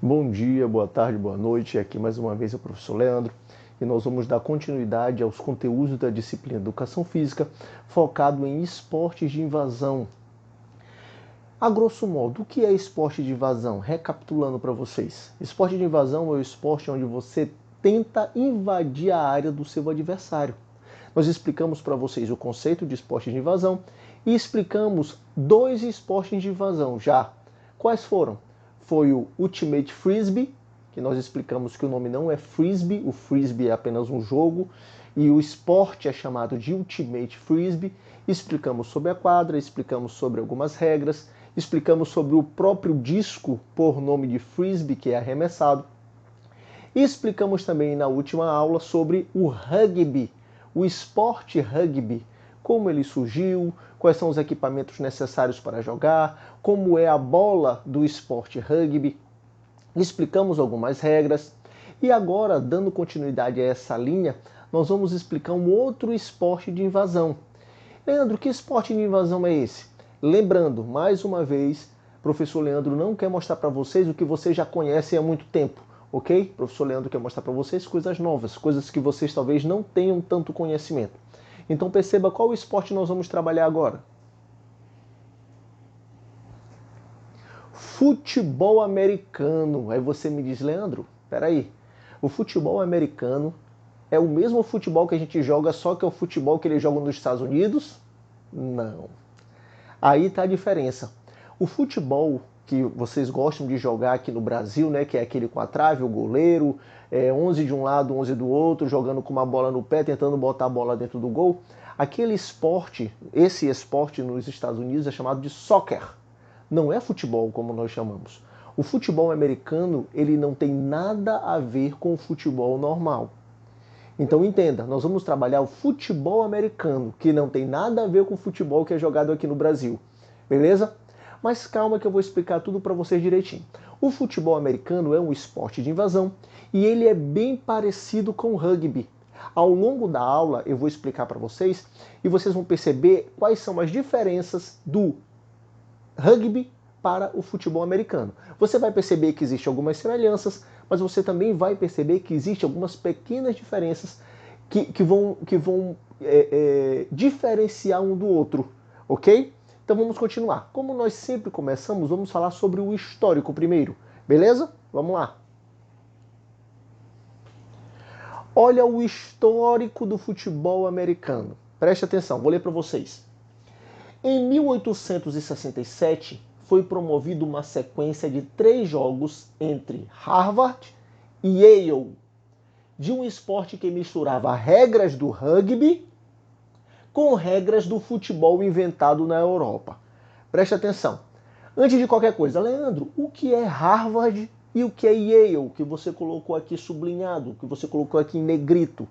Bom dia, boa tarde, boa noite. Aqui mais uma vez é o professor Leandro e nós vamos dar continuidade aos conteúdos da disciplina Educação Física focado em esportes de invasão. A grosso modo, o que é esporte de invasão? Recapitulando para vocês. Esporte de invasão é o esporte onde você tenta invadir a área do seu adversário. Nós explicamos para vocês o conceito de esporte de invasão e explicamos dois esportes de invasão já. Quais foram? Foi o Ultimate Frisbee, que nós explicamos que o nome não é Frisbee, o Frisbee é apenas um jogo, e o esporte é chamado de Ultimate Frisbee. Explicamos sobre a quadra, explicamos sobre algumas regras, explicamos sobre o próprio disco por nome de Frisbee, que é arremessado. E explicamos também na última aula sobre o rugby, o esporte rugby, como ele surgiu, quais são os equipamentos necessários para jogar, como é a bola do esporte rugby. Explicamos algumas regras e agora, dando continuidade a essa linha, nós vamos explicar um outro esporte de invasão. Leandro, que esporte de invasão é esse? Lembrando, mais uma vez, professor Leandro não quer mostrar para vocês o que vocês já conhecem há muito tempo, ok? Professor Leandro quer mostrar para vocês coisas novas, coisas que vocês talvez não tenham tanto conhecimento. Então perceba qual esporte nós vamos trabalhar agora. Futebol americano. Aí você me diz, Leandro, peraí, o futebol americano é o mesmo futebol que a gente joga, só que é o futebol que eles jogam nos Estados Unidos? Não. Aí está a diferença. O futebol que vocês gostam de jogar aqui no Brasil, né, que é aquele com a trave, o goleiro, 11 de um lado, 11 do outro, jogando com uma bola no pé, tentando botar a bola dentro do gol. Aquele esporte, esse esporte nos Estados Unidos é chamado de soccer. Não é futebol como nós chamamos. O futebol americano, ele não tem nada a ver com o futebol normal. Então entenda, nós vamos trabalhar o futebol americano, que não tem nada a ver com o futebol que é jogado aqui no Brasil. Beleza? Mas calma que eu vou explicar tudo para vocês direitinho. O futebol americano é um esporte de invasão e ele é bem parecido com o rugby. Ao longo da aula eu vou explicar para vocês e vocês vão perceber quais são as diferenças do rugby para o futebol americano. Você vai perceber que existem algumas semelhanças, mas você também vai perceber que existem algumas pequenas diferenças que vão diferenciar um do outro, ok? Então vamos continuar. Como nós sempre começamos, vamos falar sobre o histórico primeiro, beleza? Vamos lá. Olha o histórico do futebol americano. Preste atenção, vou ler para vocês. Em 1867, foi promovida uma sequência de 3 jogos entre Harvard e Yale, de um esporte que misturava regras do rugby com regras do futebol inventado na Europa. Preste atenção. Antes de qualquer coisa, Leandro, o que é Harvard e o que é Yale, que você colocou aqui sublinhado, que você colocou aqui em negrito?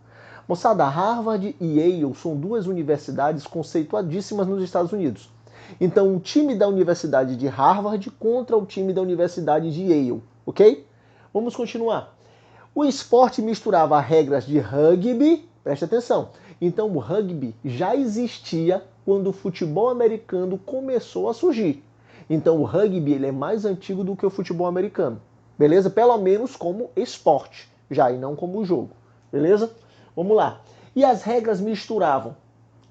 Moçada, Harvard e Yale são duas universidades conceituadíssimas nos Estados Unidos. Então, o time da Universidade de Harvard contra o time da Universidade de Yale, ok? Vamos continuar. O esporte misturava regras de rugby, preste atenção. Então, o rugby já existia quando o futebol americano começou a surgir. Então, o rugby ele é mais antigo do que o futebol americano, beleza? Pelo menos como esporte, já e não como jogo, beleza? Vamos lá. E as regras misturavam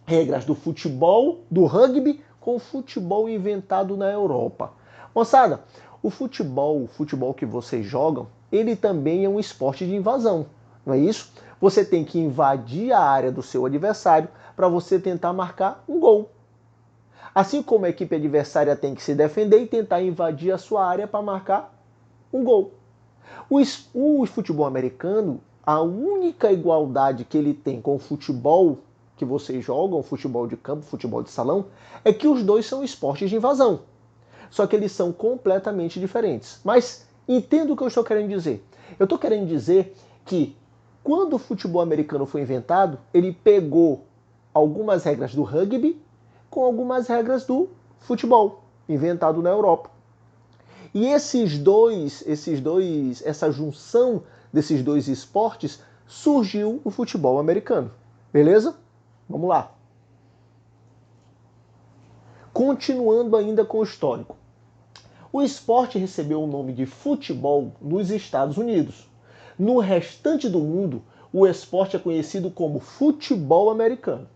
regras do futebol, do rugby, com o futebol inventado na Europa. Moçada, o futebol que vocês jogam, ele também é um esporte de invasão, não é isso? Você tem que invadir a área do seu adversário para você tentar marcar um gol. Assim como a equipe adversária tem que se defender e tentar invadir a sua área para marcar um gol. O futebol americano, a única igualdade que ele tem com o futebol que vocês jogam, futebol de campo, futebol de salão, é que os dois são esportes de invasão. Só que eles são completamente diferentes. Mas entenda o que eu estou querendo dizer. Eu estou querendo dizer que quando o futebol americano foi inventado, ele pegou algumas regras do rugby com algumas regras do futebol, inventado na Europa. E essa junção desses dois esportes, surgiu o futebol americano. Beleza? Vamos lá. Continuando ainda com o histórico. O esporte recebeu o nome de futebol nos Estados Unidos. No restante do mundo, o esporte é conhecido como futebol americano.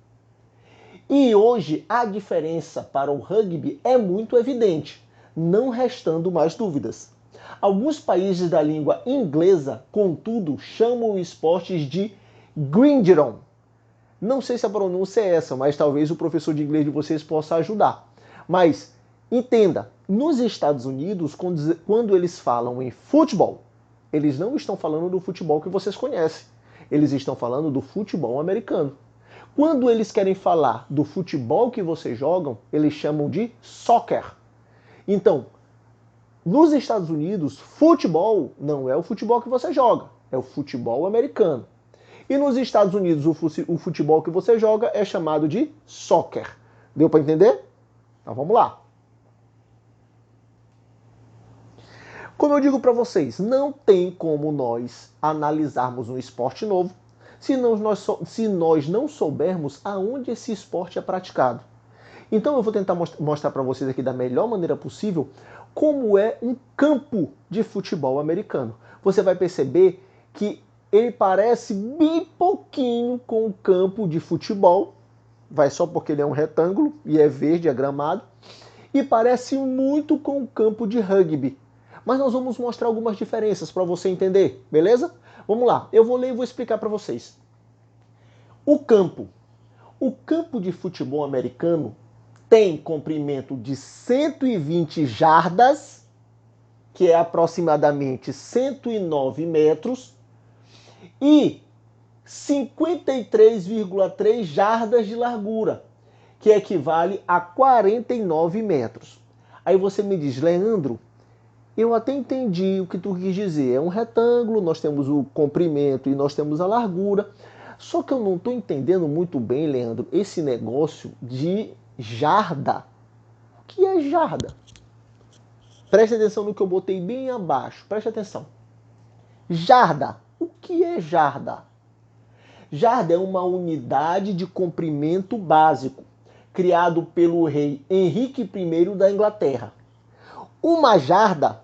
E hoje a diferença para o rugby é muito evidente, não restando mais dúvidas. Alguns países da língua inglesa, contudo, chamam o esporte de gridiron. Não sei se a pronúncia é essa, mas talvez o professor de inglês de vocês possa ajudar. Mas entenda, nos Estados Unidos, quando eles falam em futebol, eles não estão falando do futebol que vocês conhecem. Eles estão falando do futebol americano. Quando eles querem falar do futebol que vocês jogam, eles chamam de soccer. Então, nos Estados Unidos, futebol não é o futebol que você joga, é o futebol americano. E nos Estados Unidos, o futebol que você joga é chamado de soccer. Deu para entender? Então vamos lá. Como eu digo para vocês, não tem como nós analisarmos um esporte novo se nós não soubermos aonde esse esporte é praticado. Então eu vou tentar mostrar para vocês aqui da melhor maneira possível como é um campo de futebol americano. Você vai perceber que ele parece bem pouquinho com o campo de futebol, vai só porque ele é um retângulo e é verde, é gramado, e parece muito com o campo de rugby. Mas nós vamos mostrar algumas diferenças para você entender, beleza? Vamos lá, eu vou ler e vou explicar para vocês. O campo de futebol americano tem comprimento de 120 jardas, que é aproximadamente 109 metros, e 53,3 jardas de largura, que equivale a 49 metros. Aí você me diz, Leandro, eu até entendi o que tu quis dizer. É um retângulo, nós temos o comprimento e nós temos a largura. Só que eu não estou entendendo muito bem, Leandro, esse negócio de jarda. O que é jarda? Preste atenção no que eu botei bem abaixo. Preste atenção. Jarda. O que é jarda? Jarda é uma unidade de comprimento básico, criado pelo rei Henrique I da Inglaterra. Uma jarda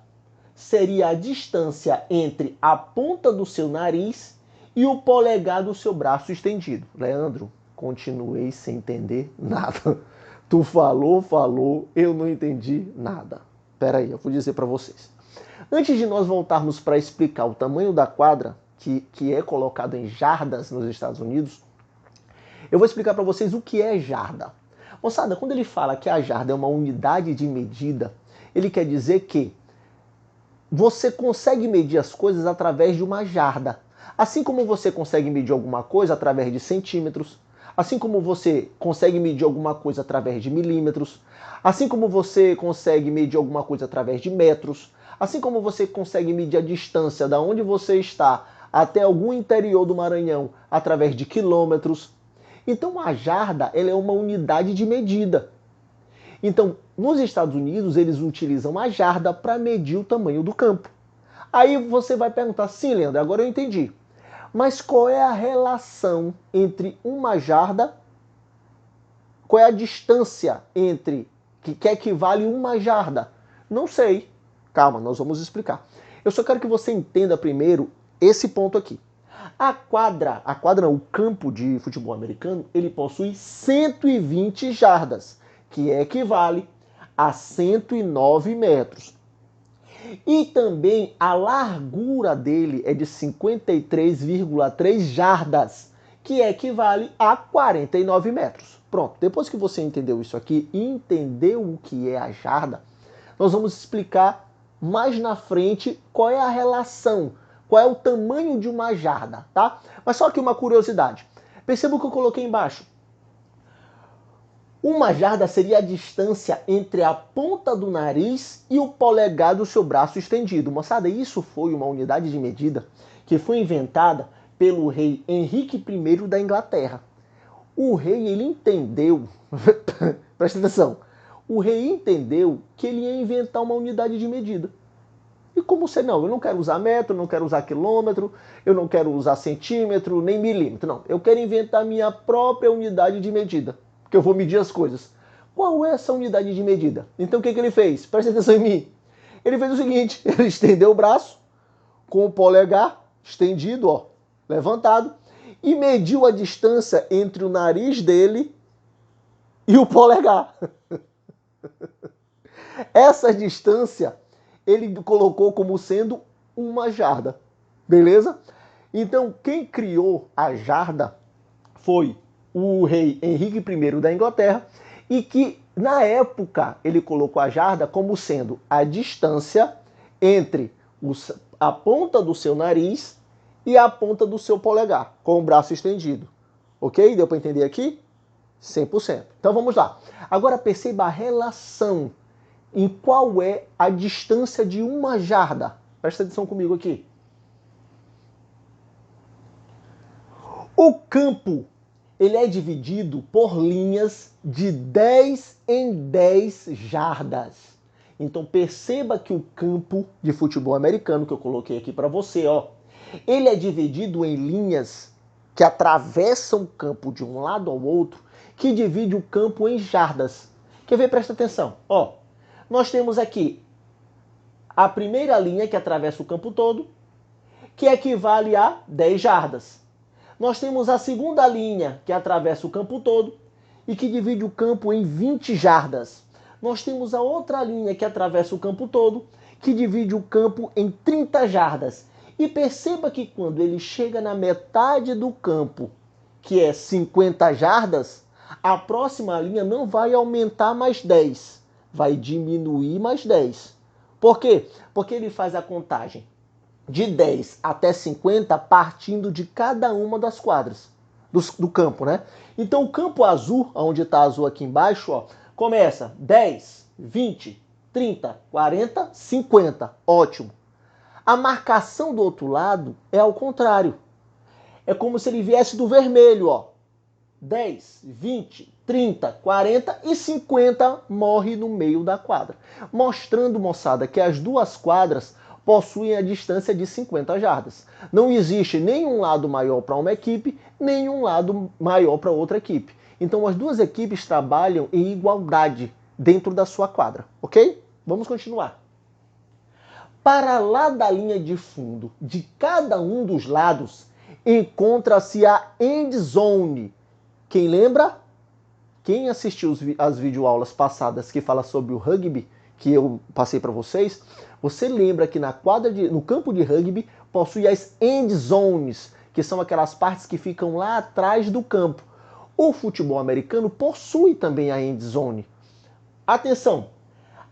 seria a distância entre a ponta do seu nariz e o polegar do seu braço estendido. Leandro, continuei sem entender nada. Tu falou, eu não entendi nada. Espera aí, eu vou dizer para vocês. Antes de nós voltarmos para explicar o tamanho da quadra, que é colocado em jardas nos Estados Unidos, eu vou explicar para vocês o que é jarda. Moçada, quando ele fala que a jarda é uma unidade de medida, ele quer dizer que você consegue medir as coisas através de uma jarda. Assim como você consegue medir alguma coisa através de centímetros, assim como você consegue medir alguma coisa através de milímetros, assim como você consegue medir alguma coisa através de metros, assim como você consegue medir a distância da onde você está até algum interior do Maranhão através de quilômetros. Então a jarda ela é uma unidade de medida. Então, nos Estados Unidos, eles utilizam a jarda para medir o tamanho do campo. Aí você vai perguntar, sim, Leandro, agora eu entendi. Mas qual é a relação entre uma jarda, qual é a distância entre, que equivale a uma jarda? Não sei. Calma, nós vamos explicar. Eu só quero que você entenda primeiro esse ponto aqui. A quadra não, o campo de futebol americano, ele possui 120 jardas, que equivale a 109 metros. E também a largura dele é de 53,3 jardas, que equivale a 49 metros. Pronto, depois que você entendeu isso aqui e entendeu o que é a jarda, nós vamos explicar mais na frente qual é a relação, qual é o tamanho de uma jarda, tá? Mas só que uma curiosidade. Perceba o que eu coloquei embaixo. Uma jarda seria a distância entre a ponta do nariz e o polegar do seu braço estendido. Moçada, isso foi uma unidade de medida que foi inventada pelo rei Henrique I da Inglaterra. O rei, ele entendeu, presta atenção, o rei entendeu que ele ia inventar uma unidade de medida. E como você não? Eu não quero usar metro, não quero usar quilômetro, eu não quero usar centímetro, nem milímetro. Não, eu quero inventar minha própria unidade de medida, que eu vou medir as coisas. Qual é essa unidade de medida? Então o que ele fez? Presta atenção em mim. Ele fez o seguinte, ele estendeu o braço com o polegar estendido, ó, levantado, e mediu a distância entre o nariz dele e o polegar. Essa distância ele colocou como sendo uma jarda, beleza? Então, quem criou a jarda foi o rei Henrique I da Inglaterra, e que, na época, ele colocou a jarda como sendo a distância entre a ponta do seu nariz e a ponta do seu polegar, com o braço estendido. Ok? Deu para entender aqui? 100%. Então vamos lá. Agora perceba a relação em qual é a distância de uma jarda. Presta atenção comigo aqui. O campo ele é dividido por linhas de 10 em 10 jardas. Então perceba que o campo de futebol americano que eu coloquei aqui para você, ó, ele é dividido em linhas que atravessam o campo de um lado ao outro, que divide o campo em jardas. Quer ver? Presta atenção. Ó, nós temos aqui a primeira linha que atravessa o campo todo, que equivale a 10 jardas. Nós temos a segunda linha que atravessa o campo todo e que divide o campo em 20 jardas. Nós temos a outra linha que atravessa o campo todo, que divide o campo em 30 jardas. E perceba que quando ele chega na metade do campo, que é 50 jardas, a próxima linha não vai aumentar mais 10, vai diminuir mais 10. Por quê? Porque ele faz a contagem de 10 até 50 partindo de cada uma das quadras do campo, né? Então o campo azul, onde está azul aqui embaixo, ó, começa 10, 20, 30, 40, 50. Ótimo. A marcação do outro lado é ao contrário. É como se ele viesse do vermelho, ó. 10, 20, 30, 40 e 50 morre no meio da quadra. Mostrando, moçada, que as duas quadras possuem a distância de 50 jardas. Não existe nenhum lado maior para uma equipe, nenhum lado maior para outra equipe. Então as duas equipes trabalham em igualdade dentro da sua quadra, ok? Vamos continuar. Para lá da linha de fundo de cada um dos lados, encontra-se a end zone. Quem lembra? Quem assistiu as videoaulas passadas que fala sobre o rugby, que eu passei para vocês, você lembra que no campo de rugby possui as end zones, que são aquelas partes que ficam lá atrás do campo. O futebol americano possui também a end zone. Atenção!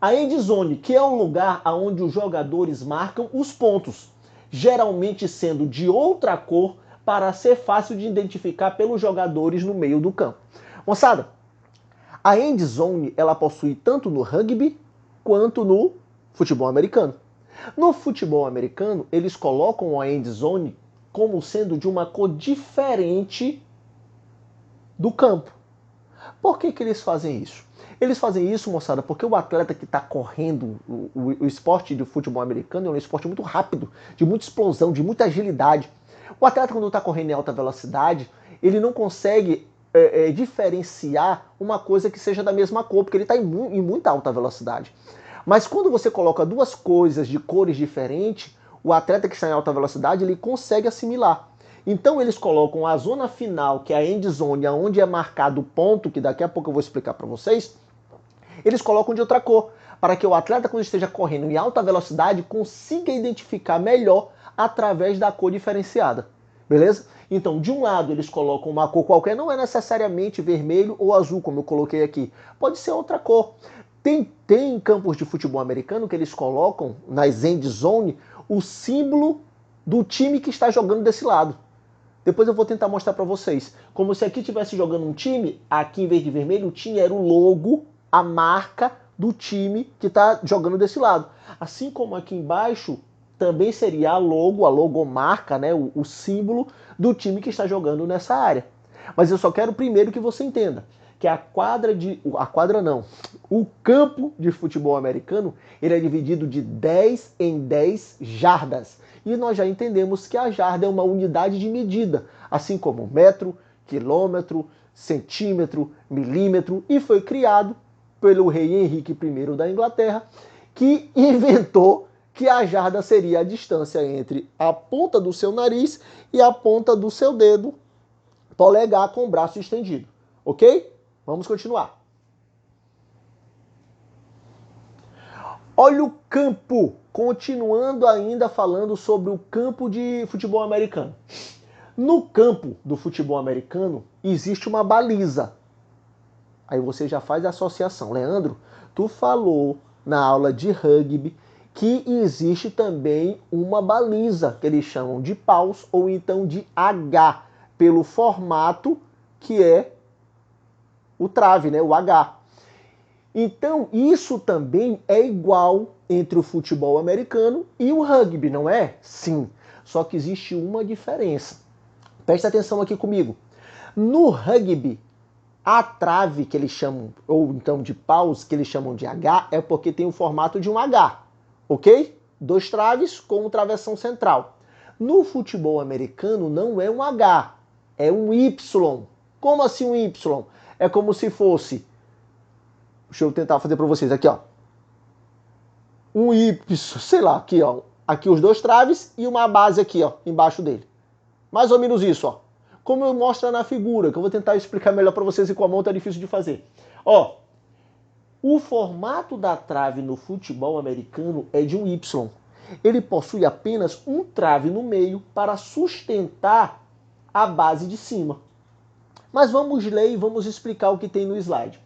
A end zone, que é um lugar onde os jogadores marcam os pontos, geralmente sendo de outra cor para ser fácil de identificar pelos jogadores no meio do campo. Moçada, a end zone ela possui tanto no rugby quanto no futebol americano. No futebol americano, eles colocam a end zone como sendo de uma cor diferente do campo. Por que eles fazem isso? Eles fazem isso, moçada, porque o atleta que está correndo, o esporte de futebol americano é um esporte muito rápido, de muita explosão, de muita agilidade. O atleta, quando está correndo em alta velocidade, ele não consegue diferenciar uma coisa que seja da mesma cor, porque ele está em muita alta velocidade. Mas quando você coloca duas coisas de cores diferentes, o atleta que está em alta velocidade, ele consegue assimilar. Então eles colocam a zona final, que é a end zone, onde é marcado o ponto, que daqui a pouco eu vou explicar para vocês, eles colocam de outra cor, para que o atleta, quando esteja correndo em alta velocidade, consiga identificar melhor através da cor diferenciada. Beleza? Então, de um lado, eles colocam uma cor qualquer, não é necessariamente vermelho ou azul, como eu coloquei aqui. Pode ser outra cor. Tem campos de futebol americano que eles colocam nas end zone o símbolo do time que está jogando desse lado. Depois eu vou tentar mostrar para vocês. Como se aqui estivesse jogando um time, aqui em vez de vermelho, o time era o logo, a marca do time que está jogando desse lado. Assim como aqui embaixo também seria a logomarca, né, o símbolo do time que está jogando nessa área. Mas eu só quero primeiro que você entenda que o campo de futebol americano, ele é dividido de 10 em 10 jardas. E nós já entendemos que a jarda é uma unidade de medida, assim como metro, quilômetro, centímetro, milímetro, e foi criado pelo rei Henrique I da Inglaterra, que inventou que a jarda seria a distância entre a ponta do seu nariz e a ponta do seu dedo polegar com o braço estendido. Ok? Vamos continuar. Olha o campo, continuando ainda falando sobre o campo de futebol americano. No campo do futebol americano existe uma baliza. Aí você já faz a associação. Leandro, tu falou na aula de rugby que existe também uma baliza, que eles chamam de paus ou então de H, pelo formato que é o trave, né? O H. Então, isso também é igual entre o futebol americano e o rugby, não é? Sim. Só que existe uma diferença. Presta atenção aqui comigo. No rugby, a trave que eles chamam, ou então de paus, que eles chamam de H, é porque tem o formato de um H, ok? 2 traves com um travessão central. No futebol americano não é um H, é um Y. Como assim um Y? É como se fosse... Deixa eu tentar fazer para vocês aqui, ó. Um Y, sei lá, aqui, ó. Aqui os 2 traves e uma base aqui, ó, embaixo dele. Mais ou menos isso, ó. Como eu mostro na figura, que eu vou tentar explicar melhor para vocês e com a mão tá difícil de fazer. Ó, o formato da trave no futebol americano é de um Y. Ele possui apenas um trave no meio para sustentar a base de cima. Mas vamos ler e vamos explicar o que tem no slide.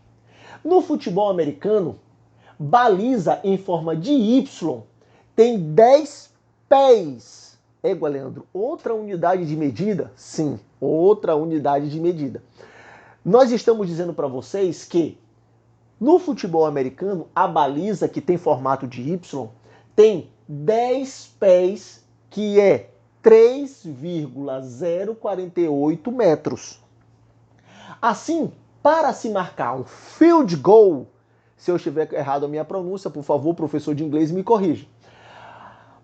No futebol americano, baliza em forma de Y tem 10 pés. Égua, Leandro, outra unidade de medida? Sim, outra unidade de medida. Nós estamos dizendo para vocês que no futebol americano, a baliza que tem formato de Y tem 10 pés, que é 3,048 metros. Assim, para se marcar um field goal, se eu estiver errado a minha pronúncia, por favor, professor de inglês, me corrija.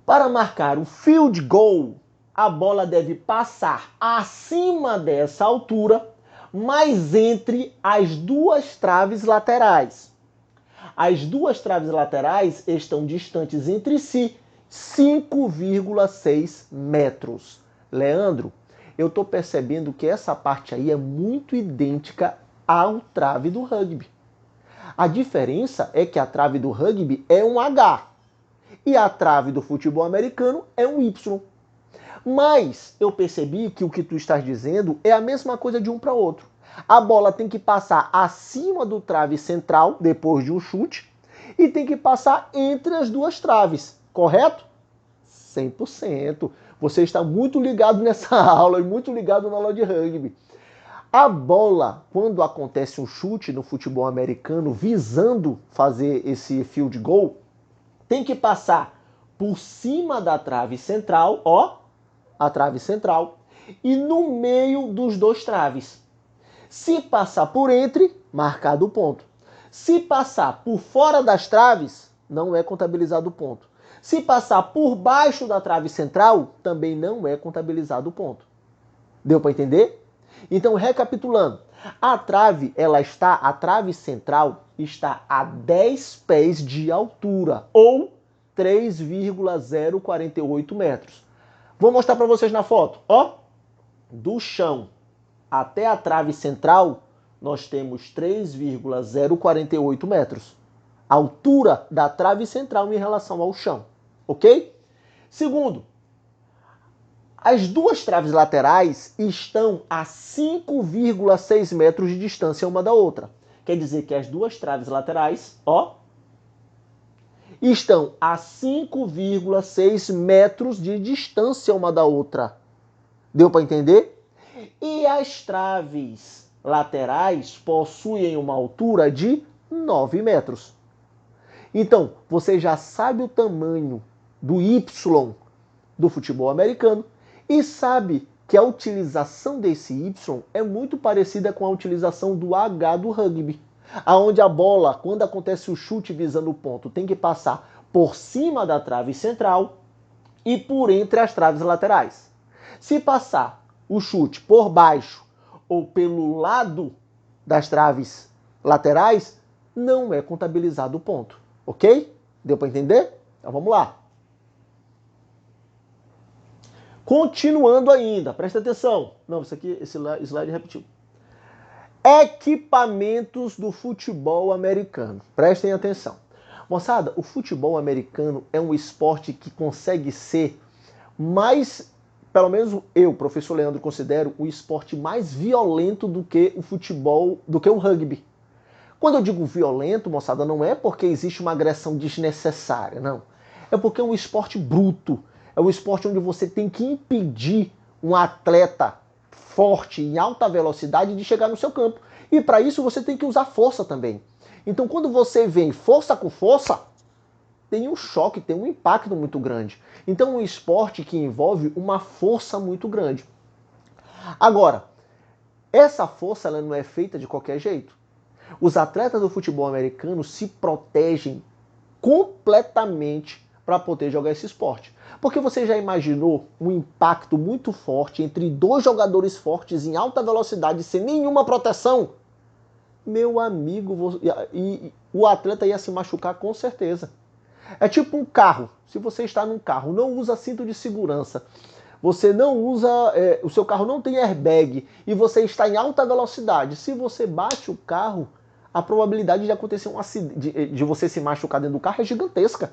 Para marcar um field goal, a bola deve passar acima dessa altura, mas entre as 2 traves laterais. As 2 traves laterais estão distantes entre si 5,6 metros. Leandro, eu estou percebendo que essa parte aí é muito idêntica ao trave do rugby. A diferença é que a trave do rugby é um H e a trave do futebol americano é um Y. Mas eu percebi que o que tu estás dizendo é a mesma coisa de um para outro. A bola tem que passar acima do trave central depois de um chute e tem que passar entre as 2 traves, correto? 100%. Você está muito ligado nessa aula e muito ligado na aula de rugby. A bola, quando acontece um chute no futebol americano visando fazer esse field goal, tem que passar por cima da trave central, ó, a trave central, e no meio dos 2 traves. Se passar por entre, marcado o ponto. Se passar por fora das traves, não é contabilizado o ponto. Se passar por baixo da trave central, também não é contabilizado o ponto. Deu para entender? Então, recapitulando, a trave central está a 10 pés de altura, ou 3,048 metros. Vou mostrar para vocês na foto. Ó, do chão até a trave central, nós temos 3,048 metros. A altura da trave central em relação ao chão, ok? Segundo, as 2 traves laterais estão a 5,6 metros de distância uma da outra. Quer dizer que as 2 traves laterais, ó, estão a 5,6 metros de distância uma da outra. Deu para entender? E as traves laterais possuem uma altura de 9 metros. Então, você já sabe o tamanho do Y do futebol americano e sabe que a utilização desse Y é muito parecida com a utilização do H do rugby, aonde a bola, quando acontece o chute visando o ponto, tem que passar por cima da trave central e por entre as traves laterais. Se passar o chute por baixo ou pelo lado das traves laterais, não é contabilizado o ponto, ok? Deu para entender? Então vamos lá. Continuando ainda, presta atenção. Não, isso aqui, esse slide repetiu. Equipamentos do futebol americano. Prestem atenção. Moçada, o futebol americano é um esporte que consegue ser mais, pelo menos eu, professor Leandro, considero o esporte mais violento do que o futebol, do que o rugby. Quando eu digo violento, moçada, não é porque existe uma agressão desnecessária, não. É porque é um esporte bruto. É um esporte onde você tem que impedir um atleta forte, em alta velocidade, de chegar no seu campo. E para isso você tem que usar força também. Então quando você vem força com força, tem um choque, tem um impacto muito grande. Então é um esporte que envolve uma força muito grande. Agora, essa força ela não é feita de qualquer jeito. Os atletas do futebol americano se protegem completamente para poder jogar esse esporte. Porque você já imaginou um impacto muito forte entre dois jogadores fortes em alta velocidade sem nenhuma proteção? Meu amigo, e o atleta ia se machucar com certeza. É tipo um carro. Se você está num carro, não usa cinto de segurança, você não usa, o seu carro não tem airbag e você está em alta velocidade. Se você bate o carro, a probabilidade de acontecer um acidente, de você se machucar dentro do carro é gigantesca.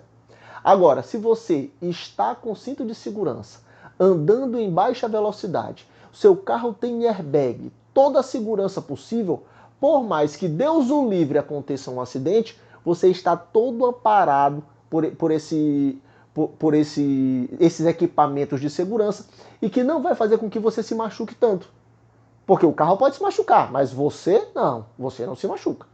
Agora, se você está com cinto de segurança, andando em baixa velocidade, seu carro tem airbag, toda a segurança possível, por mais que Deus o livre aconteça um acidente, você está todo amparado esses equipamentos de segurança e que não vai fazer com que você se machuque tanto. Porque o carro pode se machucar, mas você não se machuca.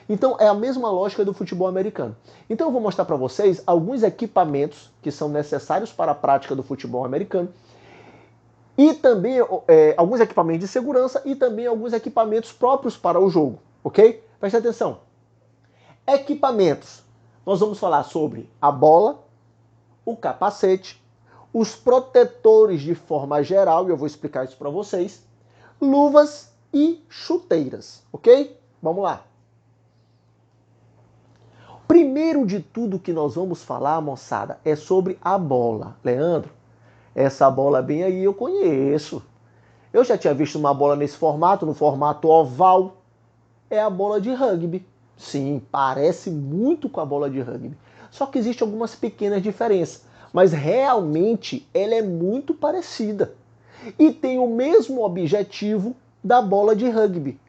Então é a mesma lógica do futebol americano. Então eu vou mostrar para vocês alguns equipamentos que são necessários para a prática do futebol americano e também alguns equipamentos de segurança e também alguns equipamentos próprios para o jogo, ok? Preste atenção. Equipamentos. Nós vamos falar sobre a bola, o capacete, os protetores de forma geral, e eu vou explicar isso para vocês, luvas e chuteiras, ok? Vamos lá. Primeiro de tudo que nós vamos falar, moçada, é sobre a bola. Leandro, essa bola bem aí eu conheço. Eu já tinha visto uma bola nesse formato, no formato oval. É a bola de rugby. Sim, parece muito com a bola de rugby. Só que existem algumas pequenas diferenças. Mas realmente ela é muito parecida. E tem o mesmo objetivo da bola de rugby,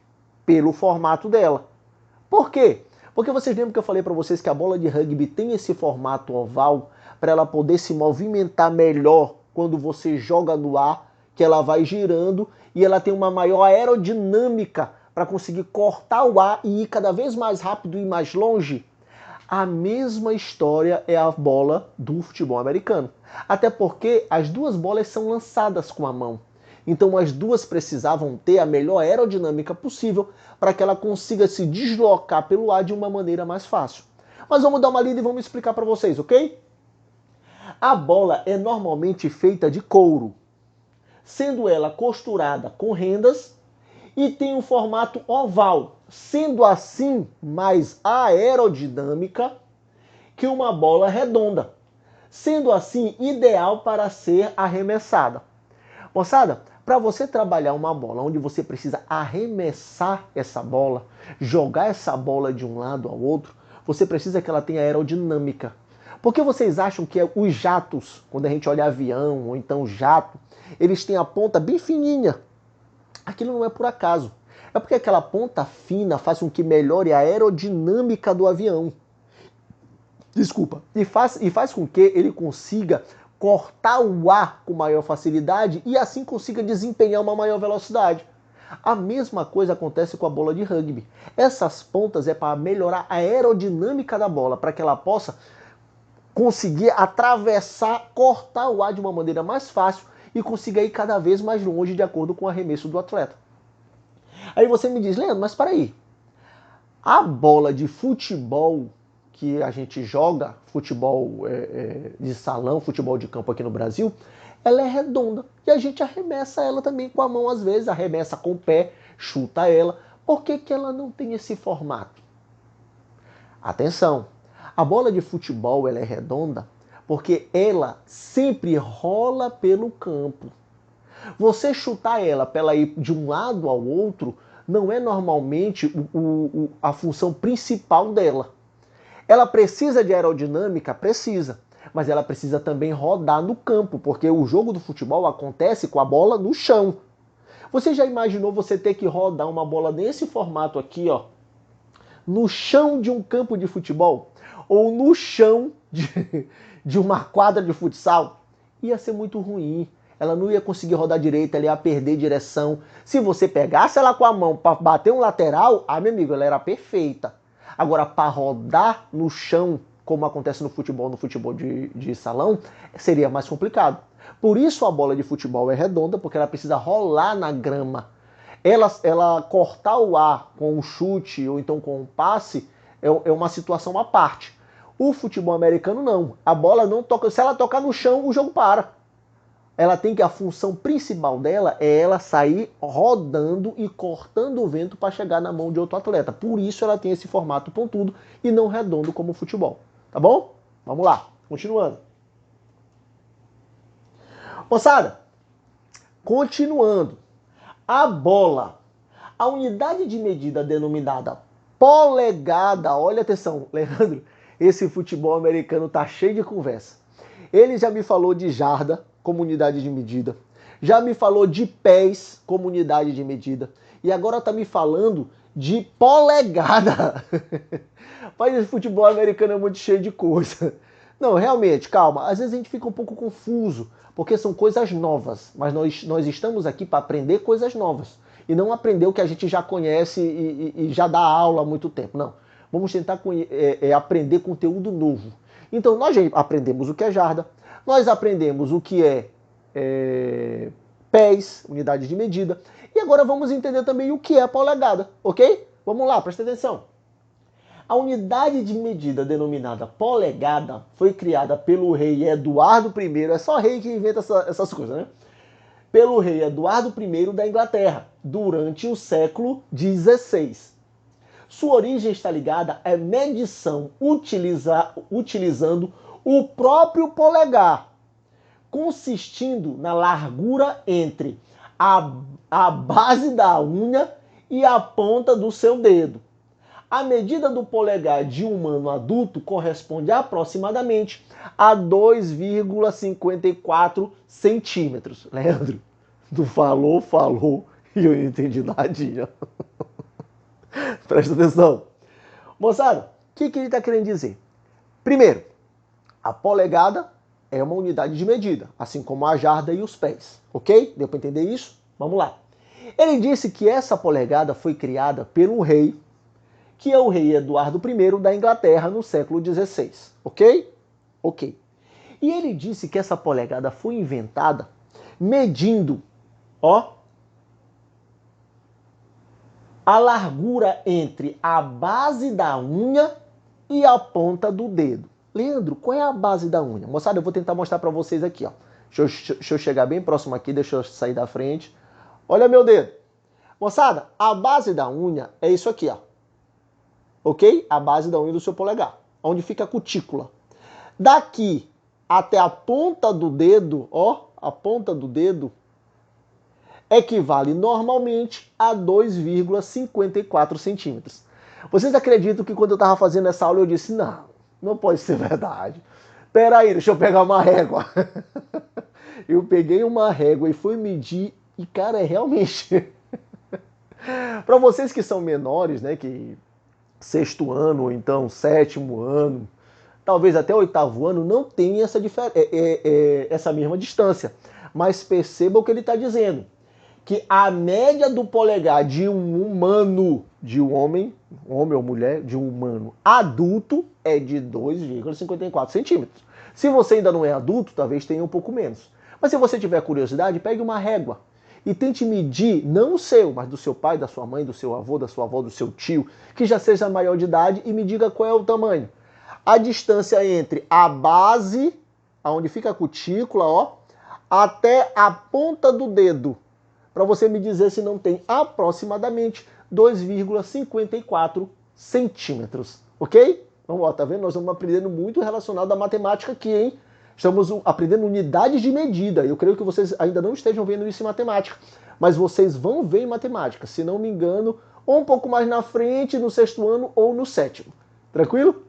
pelo formato dela. Por quê? Porque vocês lembram que eu falei para vocês que a bola de rugby tem esse formato oval para ela poder se movimentar melhor quando você joga no ar, que ela vai girando e ela tem uma maior aerodinâmica para conseguir cortar o ar e ir cada vez mais rápido e mais longe? A mesma história é a bola do futebol americano. Até porque as duas bolas são lançadas com a mão. Então as duas precisavam ter a melhor aerodinâmica possível para que ela consiga se deslocar pelo ar de uma maneira mais fácil. Mas vamos dar uma lida e vamos explicar para vocês, ok? A bola é normalmente feita de couro, sendo ela costurada com rendas e tem um formato oval, sendo assim mais aerodinâmica que uma bola redonda, sendo assim ideal para ser arremessada. Moçada, para você trabalhar uma bola onde você precisa arremessar essa bola, jogar essa bola de um lado ao outro, você precisa que ela tenha aerodinâmica. Por que vocês acham que os jatos, quando a gente olha avião ou então jato, eles têm a ponta bem fininha? Aquilo não é por acaso. É porque aquela ponta fina faz com que melhore a aerodinâmica do avião. Desculpa. E faz com que ele consiga cortar o ar com maior facilidade e assim consiga desempenhar uma maior velocidade. A mesma coisa acontece com a bola de rugby. Essas pontas é para melhorar a aerodinâmica da bola, para que ela possa conseguir atravessar, cortar o ar de uma maneira mais fácil e consiga ir cada vez mais longe de acordo com o arremesso do atleta. Aí você me diz, Leandro, mas para aí, a bola de futebol que a gente joga, futebol de salão, futebol de campo aqui no Brasil, ela é redonda. E a gente arremessa ela também com a mão às vezes, arremessa com o pé, chuta ela. Por que ela não tem esse formato? Atenção! A bola de futebol ela é redonda porque ela sempre rola pelo campo. Você chutar ela para ela ir de um lado ao outro não é normalmente a função principal dela. Ela precisa de aerodinâmica? Precisa. Mas ela precisa também rodar no campo, porque o jogo do futebol acontece com a bola no chão. Você já imaginou você ter que rodar uma bola nesse formato aqui, ó, no chão de um campo de futebol? Ou no chão de uma quadra de futsal? Ia ser muito ruim. Ela não ia conseguir rodar direito, ela ia perder direção. Se você pegasse ela com a mão para bater um lateral, meu amigo, ela era perfeita. Agora, para rodar no chão, como acontece no futebol de salão, seria mais complicado. Por isso a bola de futebol é redonda, porque ela precisa rolar na grama. Ela cortar o ar com um chute ou então com um passe é uma situação à parte. O futebol americano não. A bola não toca. Se ela tocar no chão, o jogo para. A função principal dela é ela sair rodando e cortando o vento para chegar na mão de outro atleta. Por isso ela tem esse formato pontudo e não redondo como o futebol. Tá bom? Vamos lá, continuando. Moçada, continuando. A bola, a unidade de medida denominada polegada, olha atenção, Leandro, esse futebol americano tá cheio de conversa. Ele já me falou de jarda como unidade de medida, já me falou de pés como unidade de medida, e agora tá me falando de polegada. Mas esse futebol americano é muito cheio de coisa. Não, realmente, calma, às vezes a gente fica um pouco confuso, porque são coisas novas, mas nós estamos aqui para aprender coisas novas, e não aprender o que a gente já conhece e já dá aula há muito tempo, não. Vamos tentar aprender conteúdo novo. Então, nós já aprendemos o que é jarda, nós aprendemos o que é pés, unidade de medida, e agora vamos entender também o que é polegada, ok? Vamos lá, presta atenção. A unidade de medida denominada polegada foi criada pelo rei Eduardo I, é só rei que inventa essas coisas, né? Pelo rei Eduardo I da Inglaterra, durante o século XVI. Sua origem está ligada à medição utilizando o próprio polegar, consistindo na largura entre a base da unha e a ponta do seu dedo. A medida do polegar de um humano adulto corresponde aproximadamente a 2,54 centímetros. Leandro, tu falou e eu não entendi nadinha. Presta atenção. Moçada, o que ele está querendo dizer? Primeiro, a polegada é uma unidade de medida, assim como a jarda e os pés, ok? Deu para entender isso? Vamos lá. Ele disse que essa polegada foi criada pelo rei, que é o rei Eduardo I da Inglaterra no século XVI, ok? Ok. E ele disse que essa polegada foi inventada medindo, a largura entre a base da unha e a ponta do dedo. Leandro, qual é a base da unha? Moçada, eu vou tentar mostrar para vocês aqui, ó. Deixa eu chegar bem próximo aqui, deixa eu sair da frente. Olha meu dedo. Moçada, a base da unha é isso aqui, ó. Ok? A base da unha do seu polegar, onde fica a cutícula. Daqui até a ponta do dedo, a ponta do dedo, equivale normalmente a 2,54 centímetros. Vocês acreditam que quando eu estava fazendo essa aula eu disse, não pode ser verdade. Peraí, deixa eu pegar uma régua. Eu peguei uma régua e fui medir e, cara, é realmente... Para vocês que são menores, né, que sexto ano ou então sétimo ano, talvez até oitavo ano, não tem essa mesma distância. Mas perceba o que ele está dizendo. Que a média do polegar de um humano, de um homem ou mulher, de um humano adulto, é de 2,54 centímetros. Se você ainda não é adulto, talvez tenha um pouco menos. Mas se você tiver curiosidade, pegue uma régua e tente medir, não o seu, mas do seu pai, da sua mãe, do seu avô, da sua avó, do seu tio, que já seja maior de idade, e me diga qual é o tamanho. A distância entre a base, onde fica a cutícula, até a ponta do dedo, para você me dizer se não tem aproximadamente 2,54 centímetros, ok? Vamos lá, tá vendo? Nós estamos aprendendo muito relacionado à matemática aqui, hein? Estamos aprendendo unidades de medida. Eu creio que vocês ainda não estejam vendo isso em matemática, mas vocês vão ver em matemática, se não me engano, ou um pouco mais na frente, no 6º ano ou no 7º. Tranquilo?